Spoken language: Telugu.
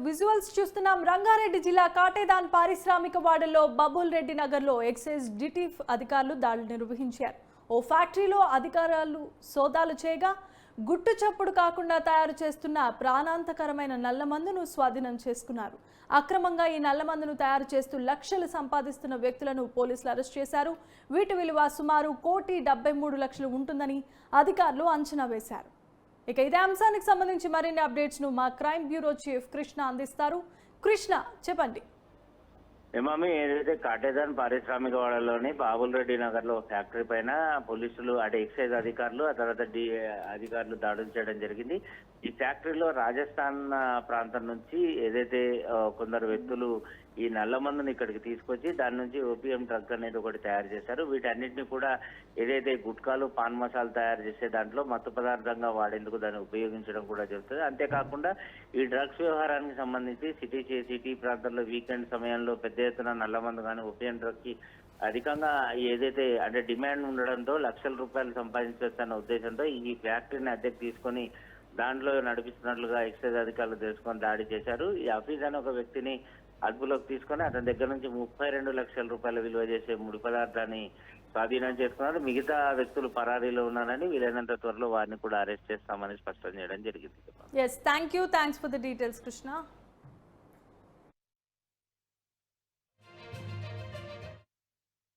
విజువల్స్ చూస్తున్నాం. రంగారెడ్డి జిల్లా కాటేదాన్ పారిశ్రామిక వాడలో బబుల్ రెడ్డి నగర్లో ఎక్సైజ్ డిటిఫ్ అధికారులు దాడులు నిర్వహించారు. ఓ ఫ్యాక్టరీలో అధికారులు సోదాలు చేయగా గుట్టు చప్పుడు కాకుండా తయారు చేస్తున్న ప్రాణాంతకరమైన నల్లమందును స్వాధీనం చేసుకున్నారు. అక్రమంగా ఈ నల్లమందును తయారు చేస్తూ లక్షలు సంపాదిస్తున్న వ్యక్తులను పోలీసులు అరెస్ట్ చేశారు. వీటి విలువ సుమారు 1,73,00,000 ఉంటుందని అధికారులు అంచనా వేశారు. ఇక ఇదే అంశానికి సంబంధించి మరిన్ని అప్డేట్స్ ను మా క్రైమ్ బ్యూరో చీఫ్ కృష్ణ అందిస్తారు. కృష్ణ, చెప్పండి. ఏమామి, ఏదైతే కాటేదాన్ పారిశ్రామిక వాడలోని బాబుల్ రెడ్డి నగర్ లో ఫ్యాక్టరీ పైన పోలీసులు ఎక్సైజ్ అధికారులు ఆ తర్వాత అధికారులు దాడులు చేయడం జరిగింది. ఈ ఫ్యాక్టరీలో రాజస్థాన్ ప్రాంతం నుంచి ఏదైతే కొందరు వ్యక్తులు ఈ నల్ల మందుని ఇక్కడికి తీసుకొచ్చి దాని నుంచి ఓపీఎం డ్రగ్ అనేది ఒకటి తయారు చేశారు. వీటన్నిటిని కూడా ఏదైతే గుట్కాలు పాన్ మసాలా తయారు చేసే దాంట్లో మత్తు పదార్థంగా వాడేందుకు దాన్ని ఉపయోగించడం కూడా జరుగుతుంది. అంతేకాకుండా ఈ డ్రగ్స్ వ్యవహారానికి సంబంధించి సిటీ ప్రాంతాల్లో వీకెండ్ సమయంలో పెద్ద ఎత్తున నల్ల మందు కానీ ఓపీఎం డ్రగ్ కి అధికంగా ఏదైతే డిమాండ్ ఉండడంతో లక్షల రూపాయలు సంపాదించవచ్చన్న ఉద్దేశంతో ఈ ఫ్యాక్టరీని అద్దెకు తీసుకొని దాంట్లో నడిపిస్తున్నట్లుగా ఎక్సైజ్ అధికారులు తెలుసుకొని దాడి చేశారు. ఈ హఫీజ్ అనే ఒక వ్యక్తిని అదుపులోకి తీసుకొని అతని దగ్గర నుంచి 32 లక్షల రూపాయల విలువ చేసే ముడి పదార్థాన్ని స్వాధీనం చేసుకున్నారు. మిగతా వ్యక్తులు పరారీలో ఉన్నారని వీలైనంత త్వరలో వారిని కూడా అరెస్ట్ చేస్తామని స్పష్టం చేయడం జరిగింది. Thanks for the details Krishna.